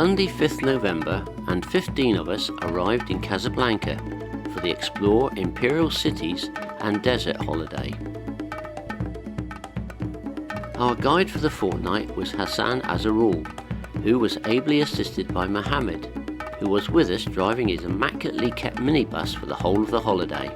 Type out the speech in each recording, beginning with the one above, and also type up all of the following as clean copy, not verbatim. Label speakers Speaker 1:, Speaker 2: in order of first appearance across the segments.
Speaker 1: Sunday 5th November and 15 of us arrived in Casablanca for the Explore Imperial Cities and Desert holiday. Our guide for the fortnight was Hassan Azarul, who was ably assisted by Mohammed, who was with us driving his immaculately kept minibus for the whole of the holiday.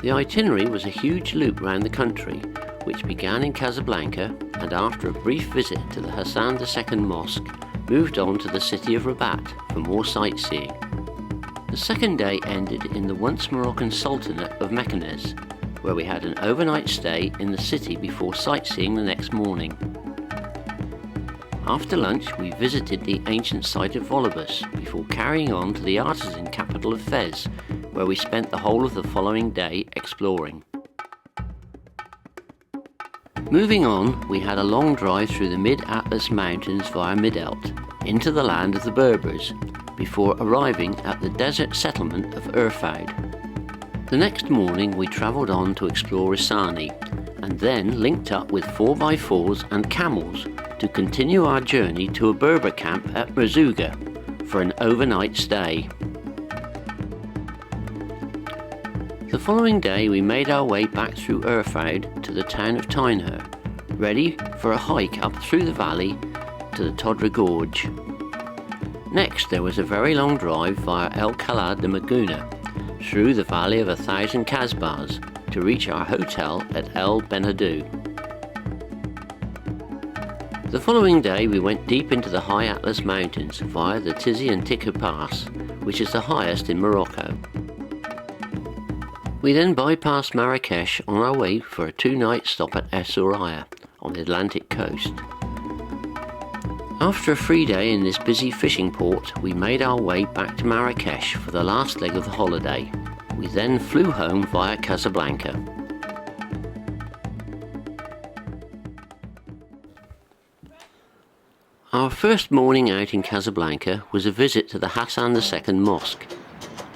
Speaker 1: The itinerary was a huge loop round the country, which began in Casablanca and after a brief visit to the Hassan II Mosque, moved on to the city of Rabat for more sightseeing. The second day ended in the once Moroccan Sultanate of Meknes, where we had an overnight stay in the city before sightseeing the next morning. After lunch we visited the ancient site of Volibus before carrying on to the artisan capital of Fez, where we spent the whole of the following day exploring. Moving on, we had a long drive through the Mid-Atlas Mountains via Midelt, into the land of the Berbers, before arriving at the desert settlement of Urfaud. The next morning we travelled on to explore Isani, and then linked up with 4x4s and camels to continue our journey to a Berber camp at Merzouga for an overnight stay. The following day we made our way back through Urfaud to the town of Tainhur, ready for a hike up through the valley to the Todra Gorge. Next there was a very long drive via El Cala de Maguna, through the valley of 1,000 Kasbahs to reach our hotel at El Benadou. The following day we went deep into the high Atlas Mountains via the Tizi and Tiku Pass, which is the highest in Morocco. We then bypassed Marrakesh on our way for a 2-night stop at Essaouira on the Atlantic coast. After a free day in this busy fishing port, we made our way back to Marrakesh for the last leg of the holiday. We then flew home via Casablanca. Our first morning out in Casablanca was a visit to the Hassan II Mosque,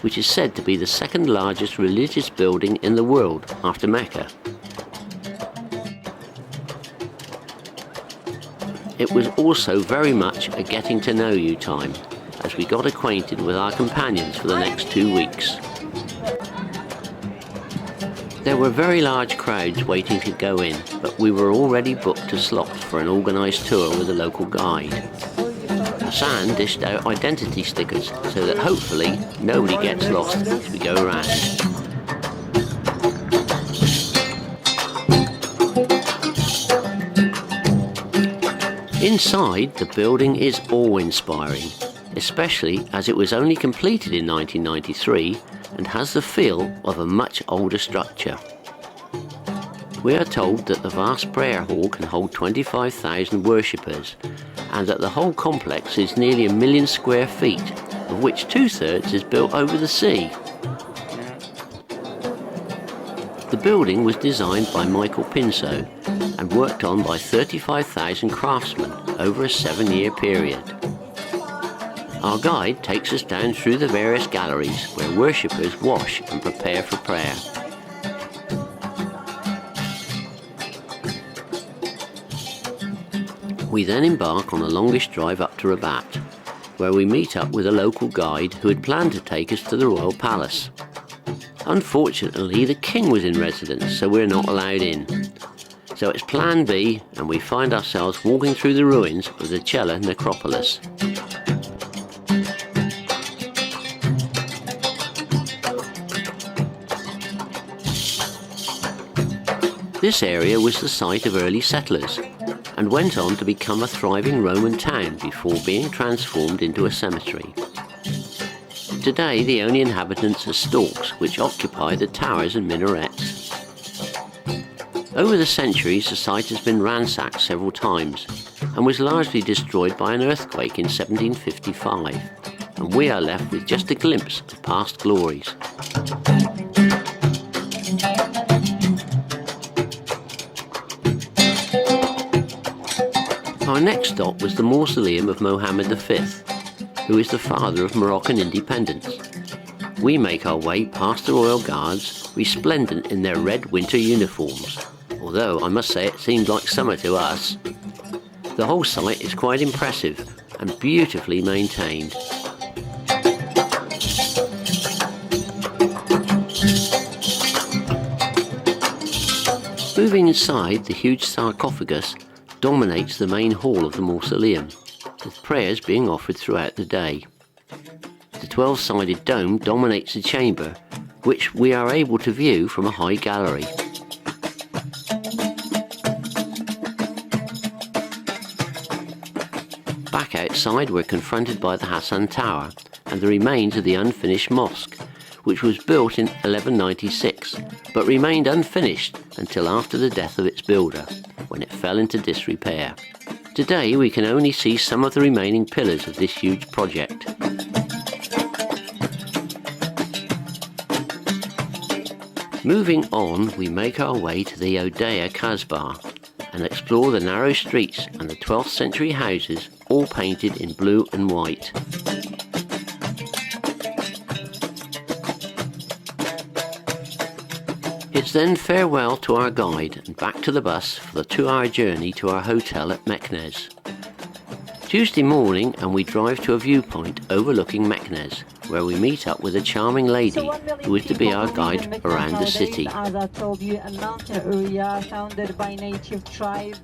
Speaker 1: which is said to be the second largest religious building in the world after Mecca. It was also very much a getting to know you time, as we got acquainted with our companions for the next 2 weeks. There were very large crowds waiting to go in, but we were already booked a slot for an organised tour with a local guide. Hassan dished out identity stickers so that hopefully nobody gets lost as we go around. Inside, the building is awe-inspiring, especially as it was only completed in 1993 and has the feel of a much older structure. We are told that the vast prayer hall can hold 25,000 worshippers, and that the whole complex is nearly 1 million square feet, of which 2/3 is built over the sea. The building was designed by Michael Pinso and worked on by 35,000 craftsmen over a 7-year period. Our guide takes us down through the various galleries where worshippers wash and prepare for prayer. We then embark on the longest drive up to Rabat, where we meet up with a local guide who had planned to take us to the royal palace. Unfortunately, the king was in residence, so we're not allowed in. So it's plan B, and we find ourselves walking through the ruins of the Cella necropolis. This area was the site of early settlers, and went on to become a thriving Roman town before being transformed into a cemetery. Today the only inhabitants are storks, which occupy the towers and minarets. Over the centuries the site has been ransacked several times and was largely destroyed by an earthquake in 1755, and we are left with just a glimpse of past glories. Our next stop was the mausoleum of Mohammed V, who is the father of Moroccan independence. We make our way past the royal guards, resplendent in their red winter uniforms, although I must say it seemed like summer to us. The whole site is quite impressive, and beautifully maintained. Moving inside, the huge sarcophagus dominates the main hall of the mausoleum, with prayers being offered throughout the day. The 12-sided dome dominates the chamber, which we are able to view from a high gallery. Back outside, we're confronted by the Hassan Tower and the remains of the unfinished mosque, which was built in 1196, but remained unfinished until after the death of its builder, when it fell into disrepair. Today we can only see some of the remaining pillars of this huge project. Moving on, we make our way to the Odeya Kasbah and explore the narrow streets and the 12th century houses, all painted in blue and white. It's then farewell to our guide and back to the bus for the 2-hour journey to our hotel at Meknes. Tuesday morning, and we drive to a viewpoint overlooking Meknes, where we meet up with a charming lady who is to be our guide around the city.
Speaker 2: As I told you, a mountain area founded by native tribe.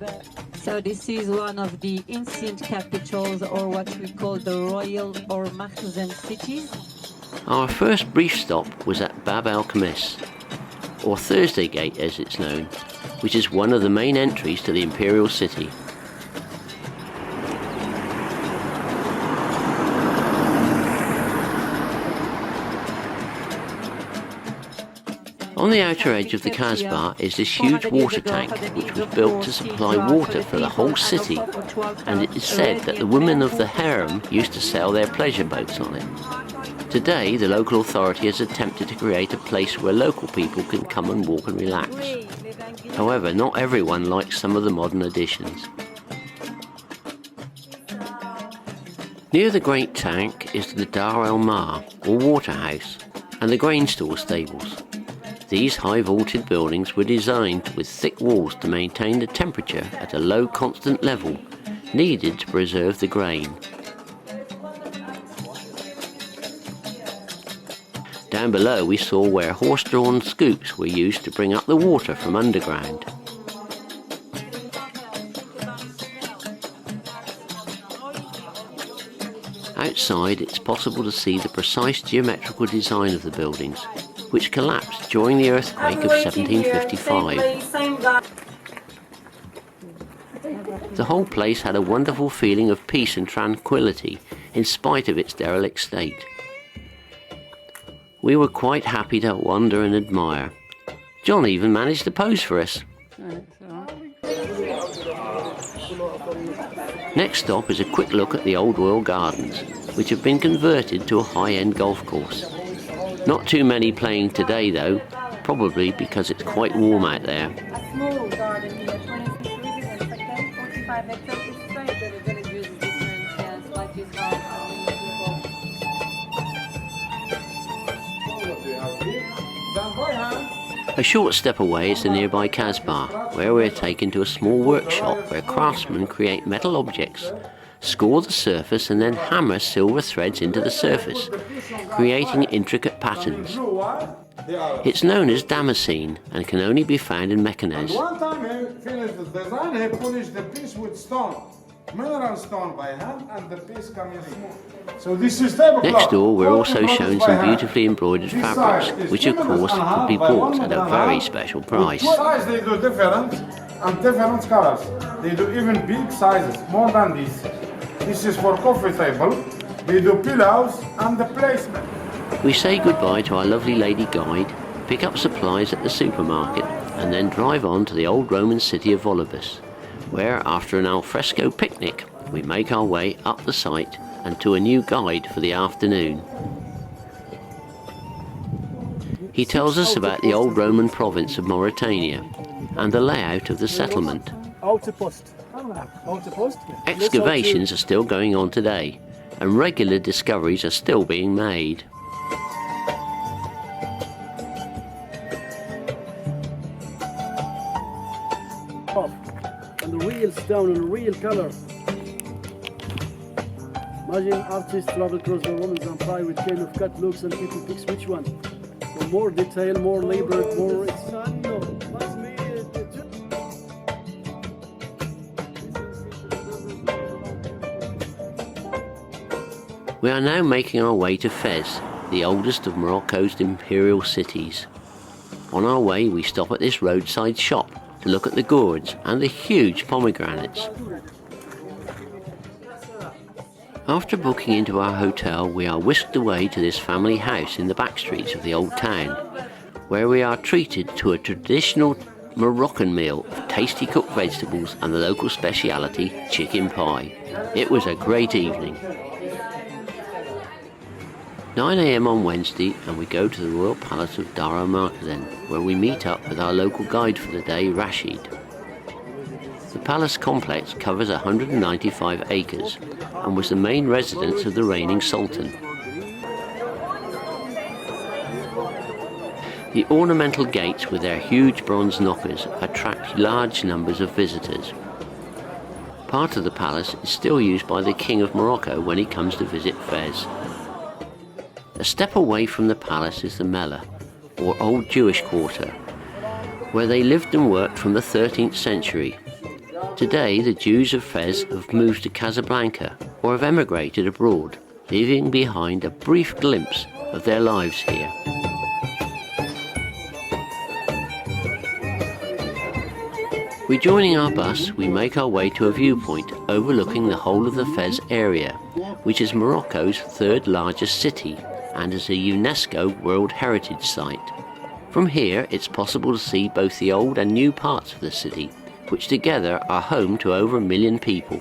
Speaker 2: So this is one of the ancient capitals, or what we call the royal or Makhzen cities.
Speaker 1: Our first brief stop was at Bab el-Khamis, or Thursday Gate as it's known, which is one of the main entries to the imperial city. On the outer edge of the Kasbah is this huge water tank which was built to supply water for the whole city, and it is said that the women of the harem used to sail their pleasure boats on it. Today the local authority has attempted to create a place where local people can come and walk and relax. However, not everyone likes some of the modern additions. Near the great tank is the Dar el-Mar, or water house, and the grain store stables. These high-vaulted buildings were designed with thick walls to maintain the temperature at a low constant level needed to preserve the grain. Down below we saw where horse-drawn scoops were used to bring up the water from underground. Outside, it's possible to see the precise geometrical design of the buildings, which collapsed during the earthquake of 1755. The whole place had a wonderful feeling of peace and tranquility in spite of its derelict state. We were quite happy to wander and admire. John even managed to pose for us. Next stop is a quick look at the Old Royal Gardens, which have been converted to a high-end golf course. Not too many playing today though, probably because it's quite warm out there.
Speaker 3: A small garden here, 26 reading and second, 45 hectares. It's very good, the village is different, yes, like this house,
Speaker 1: A short step away is the nearby Kasbah, where we're taken to a small workshop where craftsmen create metal objects, score the surface and then hammer silver threads into the surface, creating intricate patterns. It's known as Damascene and can only be found in Meknes.
Speaker 4: One time he finished the design, he polished the piece with stone, mineral stone by hand, and the piece coming smooth. So this is tablecloth.
Speaker 1: Next door we're also shown some beautifully embroidered fabrics, which of course could be bought at a very special price.
Speaker 4: Size they do different and different colors. They do even big sizes, more than this. This is for coffee table. They do pillows and the placement.
Speaker 1: We say goodbye to our lovely lady guide, pick up supplies at the supermarket, and then drive on to the old Roman city of Volibus, where after an alfresco picnic we make our way up the site and to a new guide for the afternoon. He tells us about the old Roman province of Mauritania and the layout of the settlement. Excavations are still going on today, and regular discoveries are still being made.
Speaker 5: And the real stone and the real colour. Imagine artists travel across the Romans Empire with kind of cut looks and people picks which one. So more detail, more labor, more...
Speaker 1: We are now making our way to Fez, the oldest of Morocco's imperial cities. On our way we stop at this roadside shop to look at the gourds and the huge pomegranates. After booking into our hotel, we are whisked away to this family house in the back streets of the old town, where we are treated to a traditional Moroccan meal of tasty cooked vegetables and the local speciality, chicken pie. It was a great evening. 9 AM on Wednesday and we go to the Royal Palace of Dar el Markazen, where we meet up with our local guide for the day, Rashid. The palace complex covers 195 acres and was the main residence of the reigning sultan. The ornamental gates with their huge bronze knockers attract large numbers of visitors. Part of the palace is still used by the King of Morocco when he comes to visit Fez. A step away from the palace is the Mellah, or Old Jewish Quarter, where they lived and worked from the 13th century. Today, the Jews of Fez have moved to Casablanca or have emigrated abroad, leaving behind a brief glimpse of their lives here. Rejoining our bus, we make our way to a viewpoint overlooking the whole of the Fez area, which is Morocco's third largest city and is a UNESCO World Heritage Site. From here, it's possible to see both the old and new parts of the city, which together are home to over 1 million people.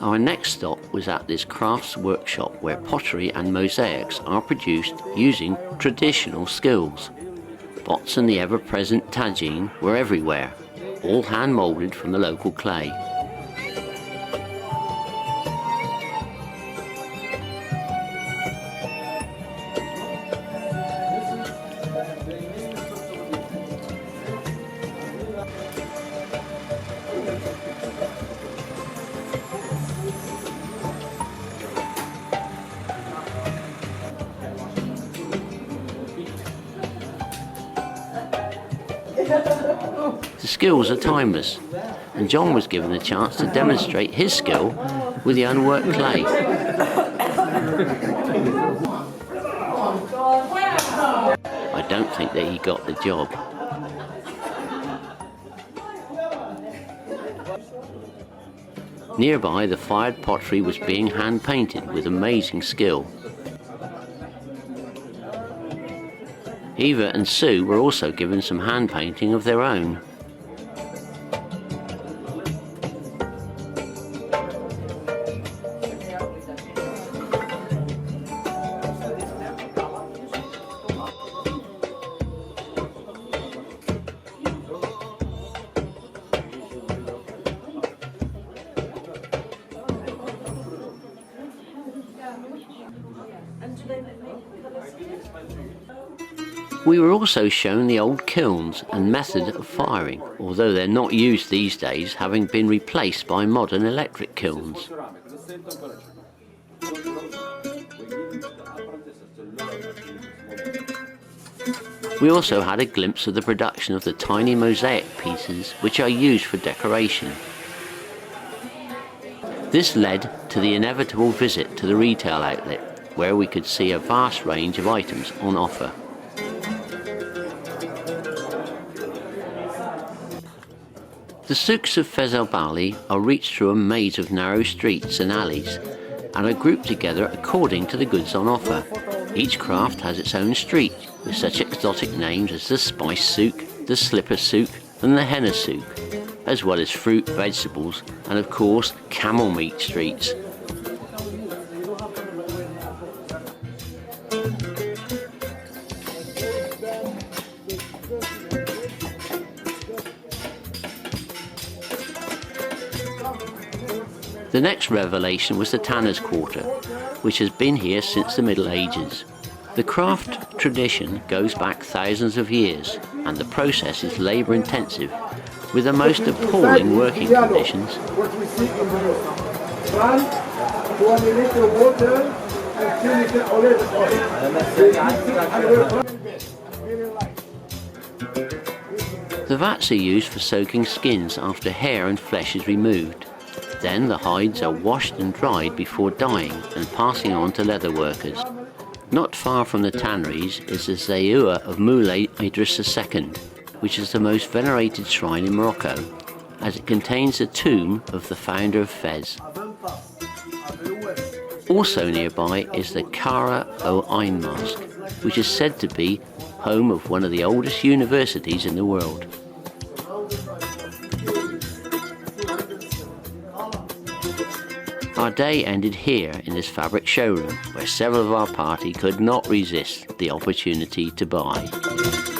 Speaker 1: Our next stop was at this crafts workshop where pottery and mosaics are produced using traditional skills. Pots and the ever-present tagine were everywhere, all hand-moulded from the local clay. The skills are timeless, and John was given the chance to demonstrate his skill with the unworked clay. I don't think that he got the job. Nearby, the fired pottery was being hand-painted with amazing skill. Eva and Sue were also given some hand painting of their own. We were also shown the old kilns and method of firing, although they're not used these days, having been replaced by modern electric kilns. We also had a glimpse of the production of the tiny mosaic pieces which are used for decoration. This led to the inevitable visit to the retail outlet, where we could see a vast range of items on offer. The souks of Fez El Bali are reached through a maze of narrow streets and alleys and are grouped together according to the goods on offer. Each craft has its own street with such exotic names as the Spice Souk, the Slipper Souk and the Henna Souk, as well as fruit, vegetables and of course camel meat streets. The next revelation was the Tanner's Quarter, which has been here since the Middle Ages. The craft tradition goes back thousands of years, and the process is labour-intensive, with the most appalling working conditions.
Speaker 4: What we see in the
Speaker 6: 20 liter water and 2 liter olive oil.
Speaker 1: The vats are used for soaking skins after hair and flesh is removed. Then the hides are washed and dried before dyeing and passing on to leather workers. Not far from the tanneries is the Zaouia of Moulay Idris II, which is the most venerated shrine in Morocco, as it contains the tomb of the founder of Fez. Also nearby is the Kara o Ain Mosque, which is said to be home of one of the oldest universities in the world. Our day ended here in this fabric showroom, where several of our party could not resist the opportunity to buy.